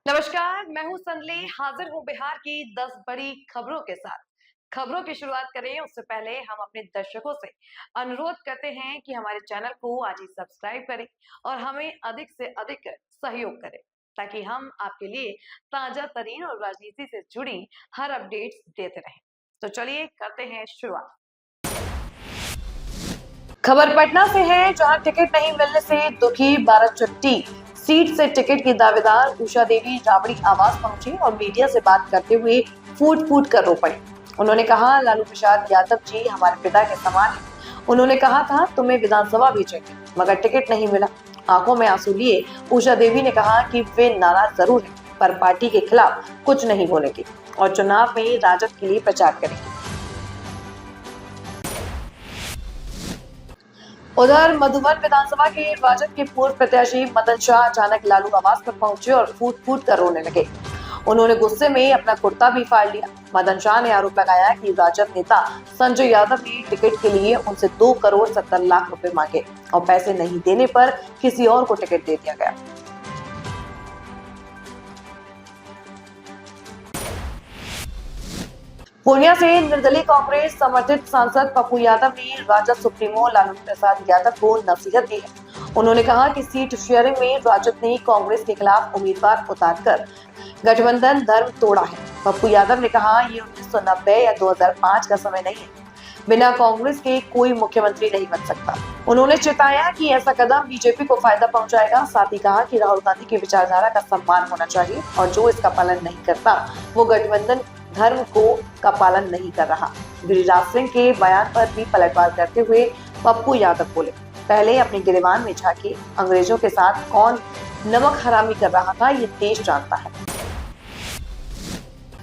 नमस्कार, मैं हूं संदली, हाजिर हूं बिहार की 10 बड़ी खबरों के साथ। खबरों की शुरुआत करें उससे पहले हम अपने दर्शकों से अनुरोध करते हैं कि हमारे चैनल को आज ही सब्सक्राइब करें और हमें अधिक से अधिक सहयोग करें ताकि हम आपके लिए ताजा तरीन और राजनीति से जुड़ी हर अपडेट्स देते रहें। तो चलिए करते हैं शुरुआत। खबर पटना से है, जहां टिकट नहीं मिलने से दुखी भारत चट्टी। सीट से टिकट की दावेदार उषा देवी राबड़ी आवास पहुंची और मीडिया से बात करते हुए फूट फूट कर रो पड़ी। उन्होंने कहा, लालू प्रसाद यादव जी हमारे पिता के समान हैं। उन्होंने कहा था तुम्हें विधानसभा भेजेंगे, मगर टिकट नहीं मिला। आंखों में आंसू लिए उषा देवी ने कहा कि वे नाराज जरूर हैं, पर पार्टी के खिलाफ कुछ नहीं बोलेंगी और चुनाव में राजद के लिए प्रचार करेंगे। उधर मधुबन विधानसभा के राजद के पूर्व प्रत्याशी मदन शाह अचानक लालू आवास पर पहुंचे और फूट फूट कर रोने लगे। उन्होंने गुस्से में अपना कुर्ता भी फाड़ लिया। मदन शाह ने आरोप लगाया कि राजद नेता संजय यादव ने टिकट के लिए उनसे 2 करोड़ 70 लाख रुपए मांगे और पैसे नहीं देने पर किसी और को टिकट दे दिया गया। पूर्णिया से निर्दलीय कांग्रेस समर्थित सांसद पप्पू यादव ने राजद सुप्रीमो लालू प्रसाद यादव को नसीहत दी है। उन्होंने कहा कि सीट शेयरिंग में राजद ने कांग्रेस के खिलाफ उम्मीदवार उतारकर गठबंधन धर्म तोड़ा है। पप्पू यादव ने कहा, ये 1990 या 2005 का समय नहीं है। बिना कांग्रेस के कोई मुख्यमंत्री नहीं बन सकता। उन्होंने चेताया कि ऐसा कदम बीजेपी को फायदा पहुंचाएगा। साथ ही कहा कि राहुल गांधी की विचारधारा का सम्मान होना चाहिए और जो इसका पालन नहीं करता वो गठबंधन धर्म का पालन नहीं कर रहा। गिरिराज सिंह के बयान पर भी पलटवार करते हुए पप्पू यादव बोले, पहले अपने गिरेबान में झांके, अंग्रेजों के साथ कौन नमक हरामी कर रहा था ये देश जानता है।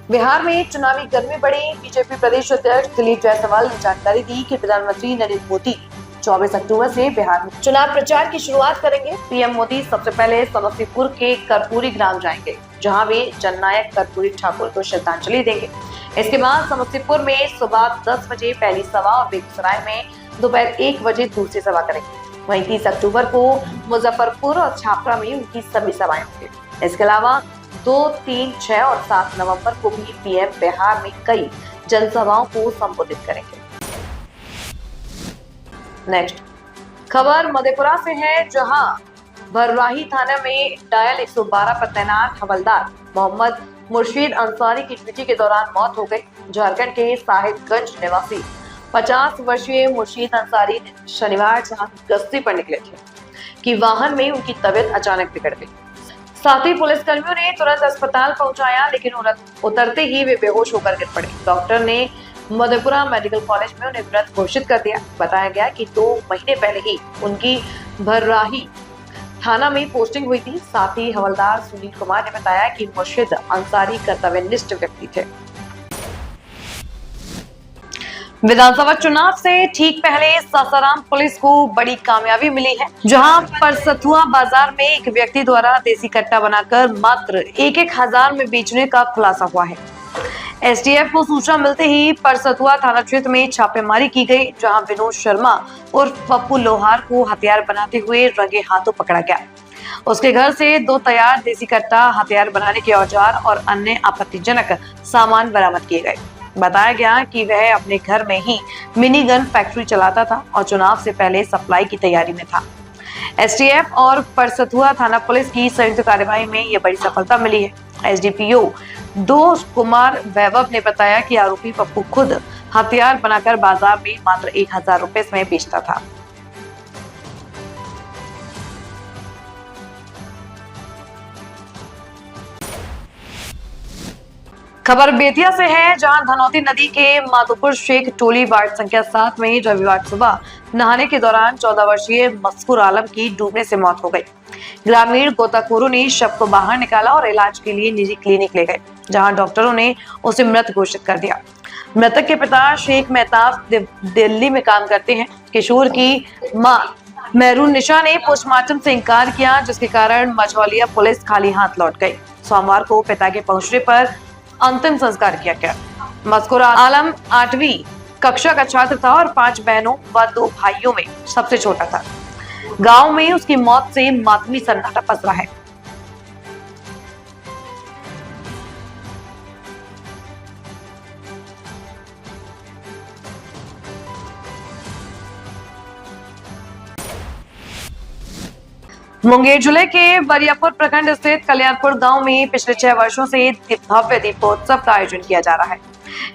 बिहार में चुनावी गर्मी बढ़ी। बीजेपी प्रदेश अध्यक्ष दिलीप जायसवाल ने जानकारी दी कि प्रधानमंत्री नरेंद्र मोदी 24 अक्टूबर से बिहार में चुनाव प्रचार की शुरुआत करेंगे। पीएम मोदी सबसे पहले समस्तीपुर के कर्पूरी ग्राम जाएंगे, जहां वे जननायक कर्पूरी ठाकुर को श्रद्धांजलि देंगे। इसके बाद समस्तीपुर में सुबह 10 बजे पहली सभा और बेगूसराय में दोपहर 1 बजे दूसरी सभा करेंगे। वहीं 30 अक्टूबर को मुजफ्फरपुर और छापरा में उनकी सभी सभाएं होंगी। इसके अलावा 2, 3, 6 और 7 नवंबर को भी पीएम बिहार में कई जनसभाओं को संबोधित करेंगे। नेक्स्ट खबर मधेपुरा से है, जहां भरवाही थाना में डायल 112 पर तैनात हवलदार मोहम्मद मुर्शीद अंसारी की ड्यूटी के दौरान मौत हो गई। झारखंड के साहिबगंज निवासी 50 वर्षीय मुर्शीद अंसारी शनिवार जहां गश्ती पर निकले थे कि वाहन में उनकी तबीयत अचानक बिगड़ गई। साथ ही पुलिस कर्मियों ने तुरंत अस्पताल पहुंचाया, लेकिन उतरते ही वे बेहोश होकर गिर पड़े। डॉक्टर ने मधेपुरा मेडिकल कॉलेज में उन्हें मृत घोषित कर दिया। बताया गया कि 2 महीने पहले ही उनकी भरवाही थाना में पोस्टिंग हुई थी। साथ ही हवलदार सुनील कुमार ने बताया कि मुर्शीद अंसारी कर्तव्यनिष्ठ व्यक्ति थे। विधानसभा चुनाव से ठीक पहले सासाराम पुलिस को बड़ी कामयाबी मिली है, जहां परसथुआ बाजार में एक व्यक्ति द्वारा देसी कट्टा बनाकर मात्र 1-1 हजार में बेचने का खुलासा हुआ है। एसटीएफ को सूचना मिलते ही परसथुआ थाना क्षेत्र में छापेमारी की गई, जहां विनोद शर्मा उर्फ पप्पू लोहार को हथियार बनाते हुए रंगे हाथों पकड़ा गया। उसके घर से 2 तैयार देसी कट्टा, हथियार बनाने के औजार और अन्य आपत्तिजनक सामान बरामद किए गए। बताया गया कि वह अपने घर में ही मिनी गन फैक्ट्री चलाता था और चुनाव से पहले सप्लाई की तैयारी में था। एसटीएफ और परसथुआ थाना पुलिस की संयुक्त कार्यवाही में यह बड़ी सफलता मिली है। एसडीपीओ 2 कुमार वैभव ने बताया कि आरोपी पप्पू खुद हथियार बनाकर बाजार में मात्र 1000 रुपए में बेचता था। खबर बेतिया से है, जहां धनौती नदी के माधोपुर शेख टोली वार्ड संख्या 7 में रविवार सुबह नहाने के दौरान 14 वर्षीय मस्कुर आलम की डूबने से मौत हो गई। ग्रामीण गोताखोरों ने शव को बाहर निकाला और इलाज के लिए निजी क्लिनिक ले गए, जहां डॉक्टरों ने उसे मृत घोषित कर दिया। मृतक के पिता शेख मेहताब दिल्ली में काम करते हैं। किशोर की मां मेहरून निशा ने पोस्टमार्टम से इंकार किया, जिसके कारण मझौलिया पुलिस खाली हाथ लौट गई। सोमवार को पिता के पहुंचने पर अंतिम संस्कार किया गया। मस्कुर आलम 8वीं कक्षा का छात्र था और 5 बहनों व 2 भाइयों में सबसे छोटा था। गांव में उसकी मौत से मातमी सन्नाटा पसरा है। मुंगेर जिले के बरियापुर प्रखंड स्थित कल्याणपुर गांव में पिछले 6 वर्षों से भव्य दीपोत्सव का आयोजन किया जा रहा है।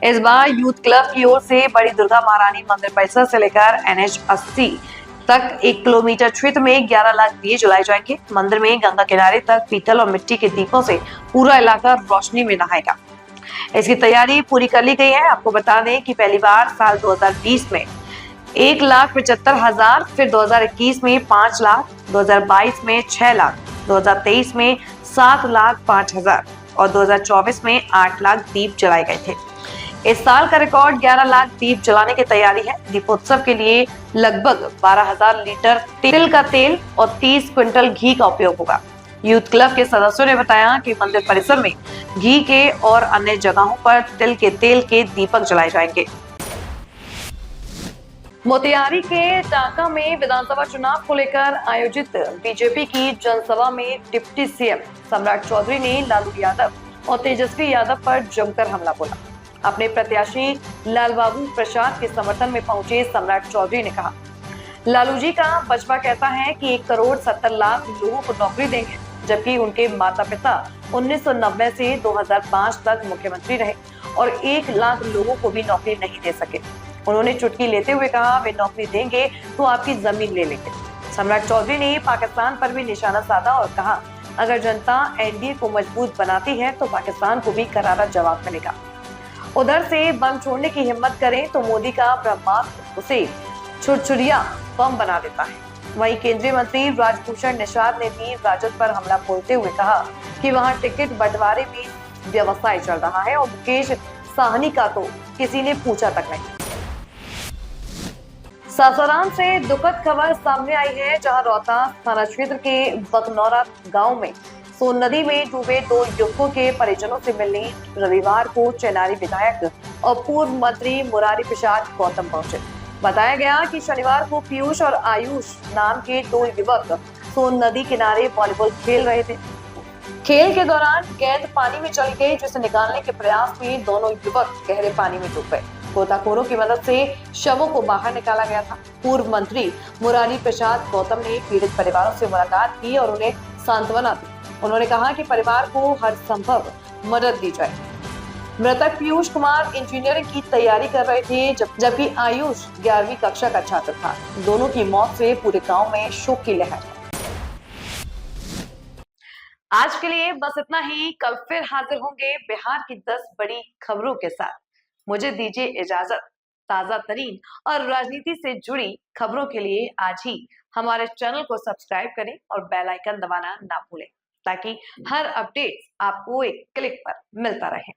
इस बार यूथ क्लब की ओर से बड़ी दुर्गा महारानी मंदिर परिसर से लेकर NH 80 तक 1 किलोमीटर क्षेत्र में 11 लाख दिए जलाए जाएंगे। मंदिर में गंगा किनारे तक पीतल और मिट्टी के दीपों से पूरा इलाका रोशनी में नहाएगा। इसकी तैयारी पूरी कर ली गई है। आपको बता दें कि पहली बार साल 2020 में 1,75,000, फिर 2021 में 5 लाख, 2022 में 6 लाख, 2023 में 7,05,000 और 2024 में 8 लाख दीप जलाए गए थे। इस साल का रिकॉर्ड 11 लाख दीप जलाने की तैयारी है। दीपोत्सव के लिए लगभग 12,000 लीटर तिल का तेल और 30 क्विंटल घी का उपयोग होगा। यूथ क्लब के सदस्यों ने बताया कि मंदिर परिसर में घी के और अन्य जगहों पर तिल के तेल के दीपक जलाए जाएंगे। मोतिहारी के टांका में विधानसभा चुनाव को लेकर आयोजित बीजेपी की जनसभा में डिप्टी सीएम सम्राट चौधरी ने लालू यादव और तेजस्वी यादव पर जमकर हमला बोला। अपने प्रत्याशी लालबाबू प्रसाद के समर्थन में पहुंचे सम्राट चौधरी ने कहा, लालू जी का बचपा कहता है कि 1,70,00,000 लोगों को नौकरी देंगे, जबकि उनके माता पिता 1990 से 2005 तक मुख्यमंत्री रहे और 1 लाख लोगों को भी नौकरी नहीं दे सके। उन्होंने चुटकी लेते हुए कहा, वे नौकरी देंगे तो आपकी जमीन ले लेंगे। सम्राट चौधरी ने पाकिस्तान पर भी निशाना साधा और कहा, अगर जनता एनडीए को मजबूत बनाती है तो पाकिस्तान को भी करारा जवाब मिलेगा। उधर से बम छोड़ने की हिम्मत करें तो मोदी का ब्रह्मास्त्र उसे छुरछुरिया बम बना देता है। वहीं केंद्रीय मंत्री राजभूषण निषाद ने भी राजद पर हमला बोलते हुए कहा कि वहां टिकट बंटवारे में व्यवसाय चल रहा है और मुकेश साहनी का तो किसी ने पूछा तक नहीं। सासाराम से दुखद खबर सामने आई है, जहां रोहतास थाना क्षेत्र के बकनौरा गांव में सोन नदी में डूबे 2 युवकों के परिजनों से मिलने रविवार को चेनारी विधायक और पूर्व मंत्री मुरारी प्रसाद गौतम पहुंचे। बताया गया कि शनिवार को पीयूष और आयुष नाम के 2 युवक सोन नदी किनारे वॉलीबॉल खेल रहे थे। खेल के दौरान गेंद पानी में चली गई, जिसे निकालने के प्रयास में दोनों युवक गहरे पानी में डूब गए। गोताखोरों की मदद से शवों को बाहर निकाला गया था। पूर्व मंत्री मुरारी प्रसाद गौतम ने पीड़ित परिवारों से मुलाकात की और उन्हें सांत्वना दी। उन्होंने कहा कि परिवार को हर संभव मदद दी जाए। मृतक पीयूष कुमार इंजीनियरिंग की तैयारी कर रहे थे, जबकि आयुष 11वीं कक्षा का छात्र था। दोनों की मौत से पूरे गांव में शोक की लहर है। आज के लिए बस इतना ही। कल फिर हाजिर होंगे बिहार की 10 बड़ी खबरों के साथ। मुझे दीजिए इजाजत। ताजा तरीन और राजनीति से जुड़ी खबरों के लिए आज ही हमारे चैनल को सब्सक्राइब करें और बेल आइकन दबाना ना भूलें, ताकि हर अपडेट आपको एक क्लिक पर मिलता रहे।